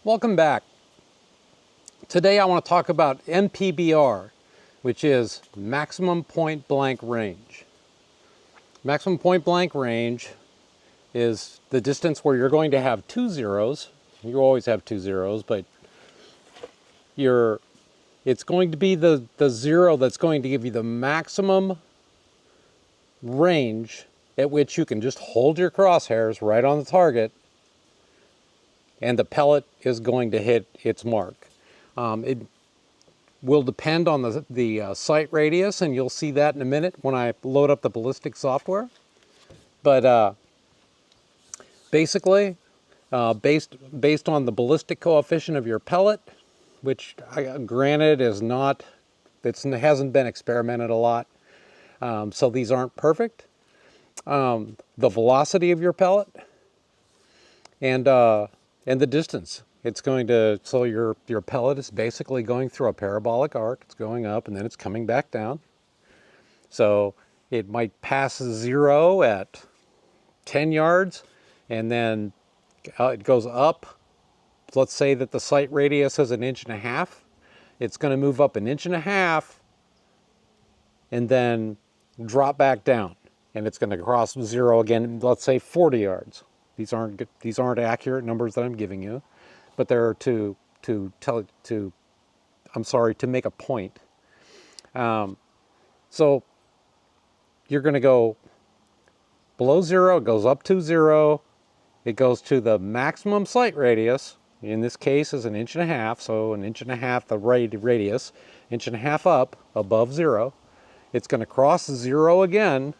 Welcome back. Today I want to talk about MPBR, which is maximum point blank range. Maximum point blank range is the distance where you're going to have two zeros. You always have two zeros, but it's going to be the zero that's going to give you the maximum range at which you can just hold your crosshairs right on the target and the pellet is going to hit its mark. It will depend on the sight radius, and you'll see that in a minute when I load up the Ballistic software. But basically, based on the ballistic coefficient of your pellet, which granted it hasn't been experimented a lot, so these aren't perfect. The velocity of your pellet and the distance. It's going to, so your pellet is basically going through a parabolic arc. It's going up and then it's coming back down. So it might pass zero at 10 yards and then it goes up. Let's say that the sight radius is 1.5 inches. It's going to move up 1.5 inches and then drop back down. And it's going to cross zero again, let's say 40 yards. These aren't accurate numbers that I'm giving you, but they're to make a point. So you're going to go below zero, it goes up to zero, it goes to the maximum sight radius. In this case is 1.5 inches, so 1.5 inches the radius, 1.5 inches up above zero. It's going to cross zero again,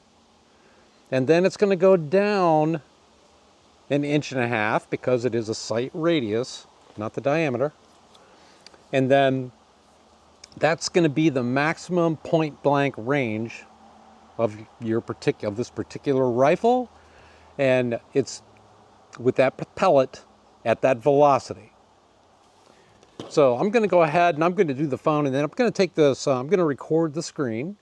and then it's going to go down 1.5 inches because it is a sight radius, not the diameter. And then that's going to be the maximum point blank range of this particular rifle, and it's with that pellet at that velocity. So I'm going to go ahead and I'm going to do the phone, and then I'm going to take this, I'm going to record the screen,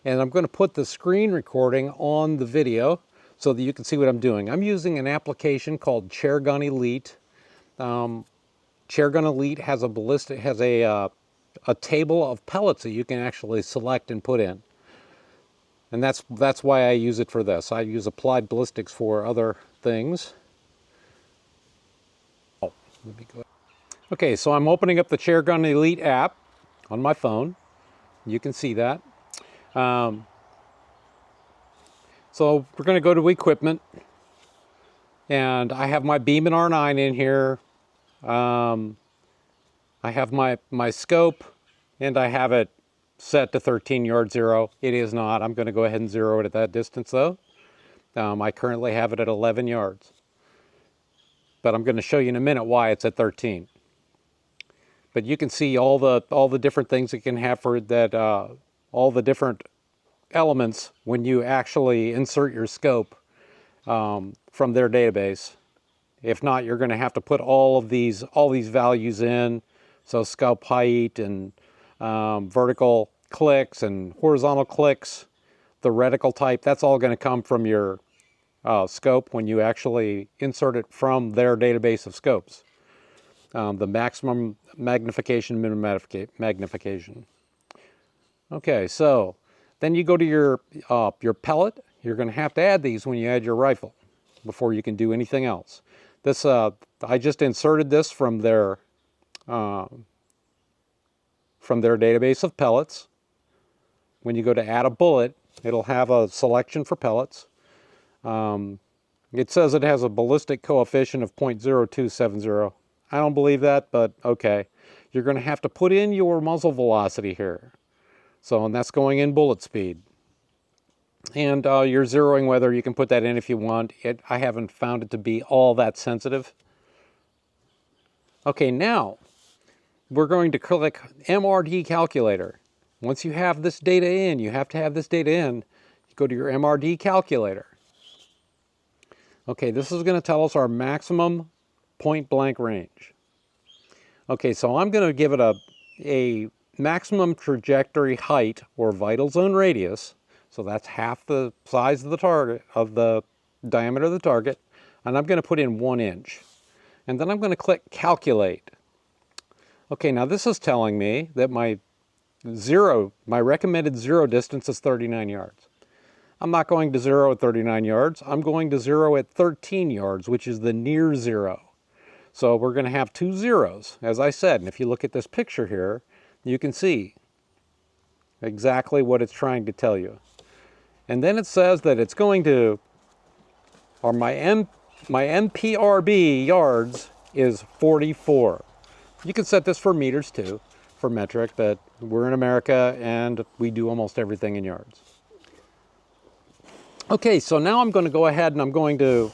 and I'm going to put the screen recording on the video so that you can see what I'm doing. I'm using an application called Chairgun Elite. Chairgun Elite has a table of pellets that you can actually select and put in. And that's why I use it for this. I use applied ballistics for other things. Oh, let me go. Okay, so I'm opening up the Chairgun Elite app on my phone. You can see that. So we're going to go to equipment, and I have my Beam and R9 in here. I have my scope, and I have it set to 13 yard zero. It is not. I'm going to go ahead and zero it at that distance though. I currently have it at 11 yards, but I'm going to show you in a minute why it's at 13. But you can see all the different things it can have for that, all the different elements when you actually insert your scope from their database. If not, you're going to have to put all these values in. So scope height and vertical clicks and horizontal clicks, the reticle type, that's all going to come from your scope when you actually insert it from their database of scopes. The maximum magnification, minimum magnification. Okay, so then you go to your pellet. You're going to have to add these when you add your rifle before you can do anything else. This I just inserted this from their database of pellets. When you go to add a bullet, it'll have a selection for pellets. It says it has a ballistic coefficient of 0.0270. I don't believe that, but okay. You're going to have to put in your muzzle velocity here. So, and that's going in bullet speed. And you're zeroing whether you can put that in if you want. I haven't found it to be all that sensitive. Okay, now we're going to click MRD calculator. Once you have this data in, you have to have this data in, you go to your MRD calculator. Okay, this is going to tell us our maximum point blank range. Okay, so I'm going to give it a maximum trajectory height or vital zone radius. So that's half the size of the target, of the diameter of the target. And I'm going to put in 1 inch. and then I'm going to click calculate. Okay, now this is telling me that my recommended zero distance is 39 yards. I'm not going to zero at 39 yards. I'm going to zero at 13 yards, which is the near zero. So we're going to have two zeros, as I said. And if you look at this picture here, you can see exactly what it's trying to tell you. And then it says that it's going to, or my MPRB yards is 44. You can set this for meters too, for metric, but we're in America and we do almost everything in yards. Okay, so now I'm going to go ahead and I'm going to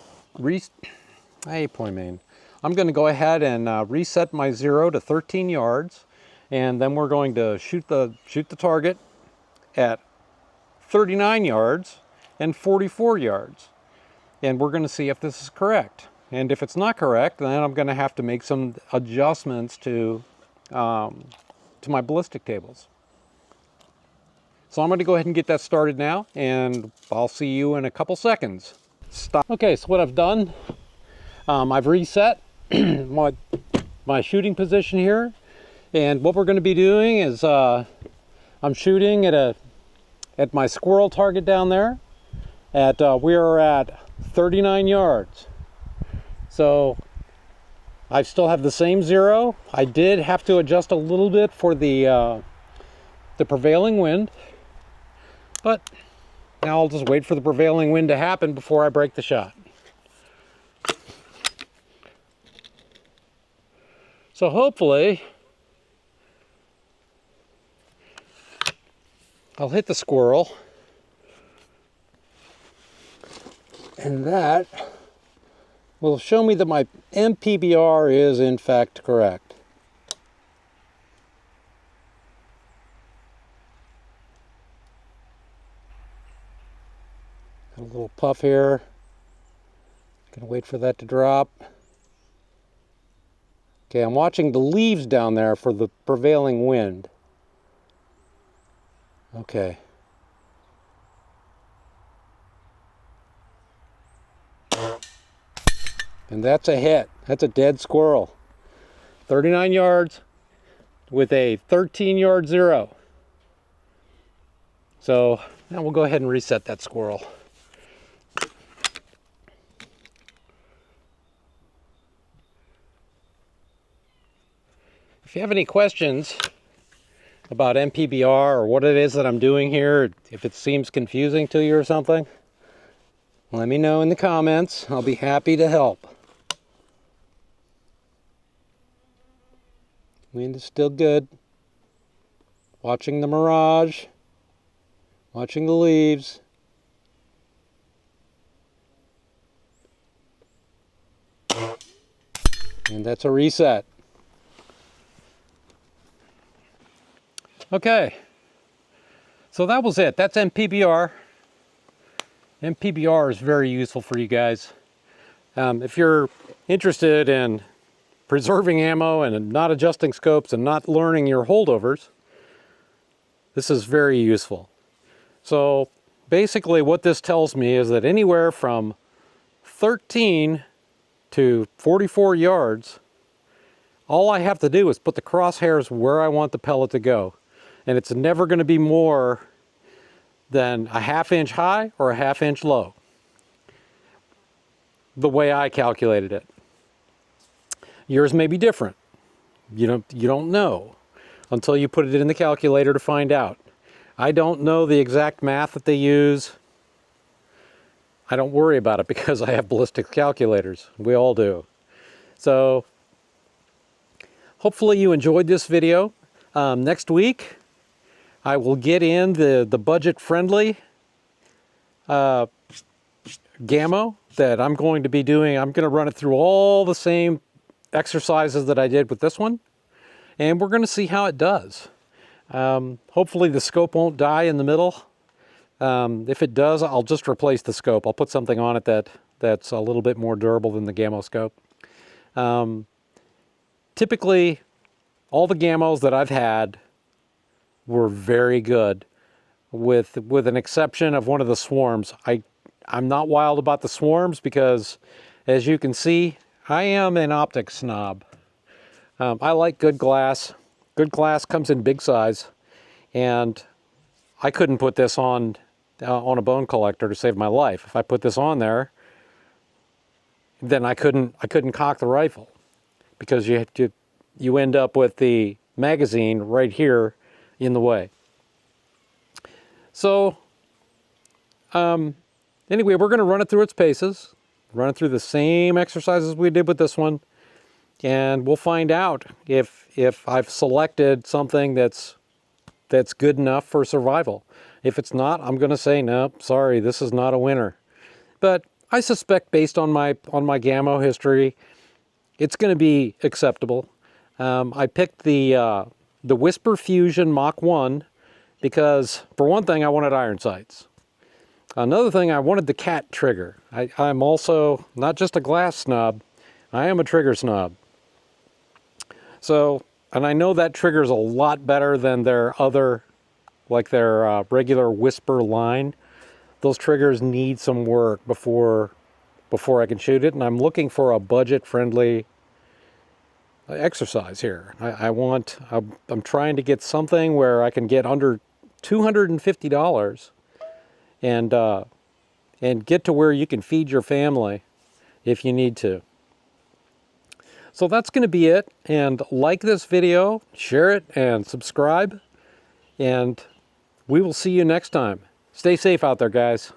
I'm going to go ahead and reset my zero to 13 yards, and then we're going to shoot the target at 39 yards and 44 yards. And we're going to see if this is correct. And if it's not correct, then I'm going to have to make some adjustments to my ballistic tables. So I'm going to go ahead and get that started now, and I'll see you in a couple seconds. Stop. Okay, so what I've done, I've reset my shooting position here, and what we're going to be doing is I'm shooting at my squirrel target down there. We are at 39 yards. So I still have the same zero. I did have to adjust a little bit for the prevailing wind, but now I'll just wait for the prevailing wind to happen before I break the shot. So hopefully I'll hit the squirrel, and that will show me that my MPBR is in fact correct. Got a little puff here. Gonna wait for that to drop. Okay, I'm watching the leaves down there for the prevailing wind. Okay. And that's a hit. That's a dead squirrel. 39 yards with a 13-yard zero. So now we'll go ahead and reset that squirrel. If you have any questions about MPBR or what it is that I'm doing here, if it seems confusing to you or something, let me know in the comments. I'll be happy to help. Wind is still good. Watching the mirage. Watching the leaves. And that's a reset. Okay. So that was it. That's MPBR. MPBR is very useful for you guys. If you're interested in preserving ammo and not adjusting scopes and not learning your holdovers, this is very useful. So basically what this tells me is that anywhere from 13 to 44 yards, all I have to do is put the crosshairs where I want the pellet to go. And it's never going to be more than a half-inch high or a half-inch low, the way I calculated it. Yours may be different. You don't know until you put it in the calculator to find out. I don't know the exact math that they use. I don't worry about it because I have ballistic calculators. We all do. So hopefully you enjoyed this video. Next week I will get in the budget-friendly Gammo that I'm going to be doing. I'm going to run it through all the same exercises that I did with this one, and we're going to see how it does. Hopefully the scope won't die in the middle. If it does, I'll just replace the scope. I'll put something on it that's a little bit more durable than the Gammo scope. Typically, all the Gammos that I've had were very good, with an exception of one of the swarms. I'm not wild about the swarms because, as you can see, I am an optics snob. I like good glass. Good glass comes in big size, and I couldn't put this on a bone collector to save my life. If I put this on there, then I couldn't cock the rifle, because you end up with the magazine right here in the way. So anyway, we're going to run it through its paces, run it through the same exercises we did with this one, and we'll find out if I've selected something that's good enough for survival. If it's not, I'm going to say, no, sorry, this is not a winner. But I suspect, based on my Gammo history, it's going to be acceptable. I picked the Whisper Fusion Mach 1 because, for one thing, I wanted iron sights. Another thing, I wanted the cat trigger. I'm also not just a glass snob, I am a trigger snob. So, and I know that trigger's a lot better than their other, like their regular Whisper line. Those triggers need some work before I can shoot it, and I'm looking for a budget-friendly exercise here. I'm trying to get something where I can get under $250 and get to where you can feed your family if you need to. So that's going to be it. And like this video, share it, and subscribe. And we will see you next time. Stay safe out there, guys.